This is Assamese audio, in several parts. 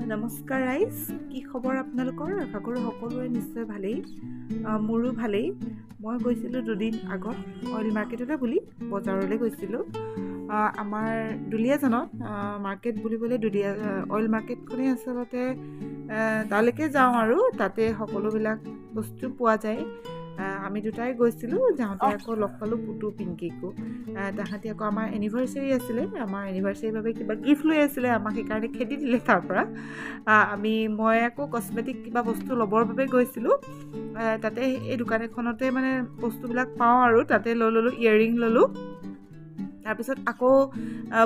নমস্কাৰ ৰাইজ, কি খবৰ আপোনালোকৰ? আশা কৰোঁ সকলোৰে নিশ্চয় ভালেই। মোৰো ভালেই। মই গৈছিলোঁ দুদিন আগত অইল মাৰ্কেটলৈ বুলি বজাৰলৈ গৈছিলোঁ। আমাৰ দুলীয়াজানত মাৰ্কেট বুলিবলৈ অইল মাৰ্কেটখনেই আচলতে তালৈকে যাওঁ আৰু তাতে সকলোবিলাক বস্তু পোৱা যায়। আমি দুটাই গৈছিলোঁ। যাওঁতে আকৌ লগ পালোঁ পুতু পিংকিকো। তাহাঁতি আকৌ আমাৰ এনিভাৰ্চাৰী আছিলে, আমাৰ এনিভাৰ্চাৰীৰ বাবে কিবা গিফ্ট লৈ আছিলে, আমাক সেইকাৰণে খেদি দিলে তাৰ পৰা। মই আকৌ কচমেটিক কিবা বস্তু ল'বৰ বাবে গৈছিলোঁ। তাতে এই দোকান এখনতে মানে বস্তুবিলাক পাওঁ আৰু তাতে ল'লোঁ, ইয়েৰিং ল'লোঁ। তাৰপিছত আকৌ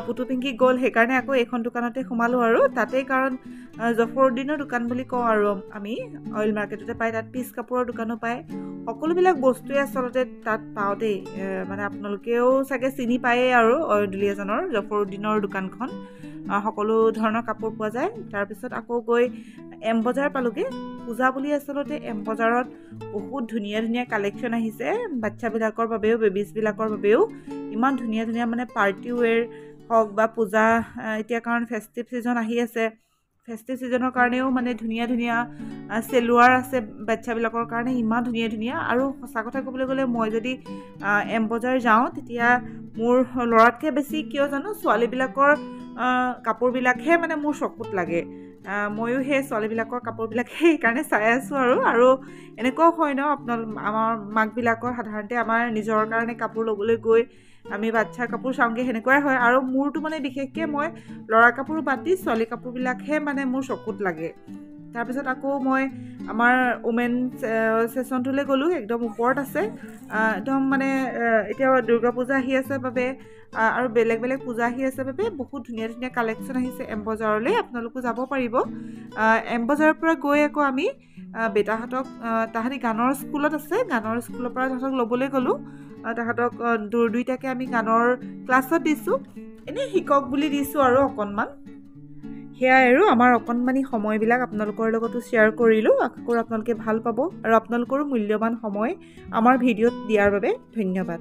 পুতু পিংকি গ'ল, সেইকাৰণে আকৌ এইখন দোকানতে সোমালোঁ আৰু তাতেই, কাৰণ জফৰুদ্দিনৰ দোকান বুলি কওঁ আৰু আমি অইল মাৰ্কেটতে পায়, তাত পিচ কাপোৰৰ দোকানো পায়। সকলোবিলাক বস্তুৱে আচলতে তাত পাওঁ দেই। মানে আপোনালোকেও চাগে চিনি পায়েই আৰু দুলীয়াজানৰ জফৰুদ্দিনৰ দোকানখন। সকলো ধৰণৰ কাপোৰ পোৱা যায়। তাৰপিছত আকৌ গৈ এম বজাৰ পালোঁগৈ। পূজা বুলি আচলতে এম বজাৰত বহুত ধুনীয়া ধুনীয়া কালেকশ্যন আহিছে বাচ্ছাবিলাকৰ বাবেও, বেবিজবিলাকৰ বাবেও। ইমান ধুনীয়া ধুনীয়া মানে পাৰ্টি ৱেৰ হওক বা পূজা, এতিয়া কাৰণ ফেষ্টিভ ছিজন আহি আছে, ফেষ্টিভ ছিজনৰ কাৰণেও মানে ধুনীয়া ধুনীয়া চেলোৱাৰ আছে বাচ্ছাবিলাকৰ কাৰণে, ইমান ধুনীয়া ধুনীয়া। আৰু সঁচা কথা ক'বলৈ গ'লে মই যদি এম বজাৰ যাওঁ তেতিয়া মোৰ ল'ৰাতকৈ বেছি কিয় জানো ছোৱালীবিলাকৰ কাপোৰবিলাকহে মানে মোৰ চকুত লাগে। ময়ো সেই ছোৱালীবিলাকৰ কাপোৰবিলাকহে সেইকাৰণে চাই আছোঁ আৰু এনেকুৱাও হয় ন, আমাৰ মাকবিলাকৰ সাধাৰণতে আমাৰ নিজৰ কাৰণে কাপোৰ ল'বলৈ গৈ আমি বাচ্ছাৰ কাপোৰ চাওঁগৈ, সেনেকুৱাই হয়। আৰু মোৰতো মানে বিশেষকৈ মই ল'ৰাৰ কাপোৰ বাদ দি ছোৱালী কাপোৰবিলাকহে মানে মোৰ চকুত লাগে। তাৰপিছত আকৌ মই আমাৰ ওমেন ছেশ্যনটোলৈ গ'লোঁ, একদম ওপৰত আছে। একদম মানে এতিয়া দুৰ্গা পূজা আহি আছে বাবে আৰু বেলেগ বেলেগ পূজা আহি আছে বাবে বহুত ধুনীয়া ধুনীয়া কালেকশ্যন আহিছে এম বজাৰলৈ। আপোনালোকো যাব পাৰিব। এম বজাৰৰ পৰা গৈ আকৌ আমি বেটাহঁতক, তাহাঁতি গানৰ স্কুলত আছে, গানৰ স্কুলৰ পৰা তাহাঁতক ল'বলৈ গ'লোঁ। তাহাঁতক দুইটাকে আমি গানৰ ক্লাছত দিছোঁ, এনেই শিকক বুলি দিছোঁ আৰু অকণমান। সেয়াই আৰু আমাৰ অকণমানি সময়বিলাক আপোনালোকৰ লগতো শ্বেয়াৰ কৰিলোঁ। আশা কৰোঁ আপোনালোকে ভাল পাব আৰু আপোনালোকৰো মূল্যৱান সময় আমাৰ ভিডিঅ'ত দিয়াৰ বাবে ধন্যবাদ।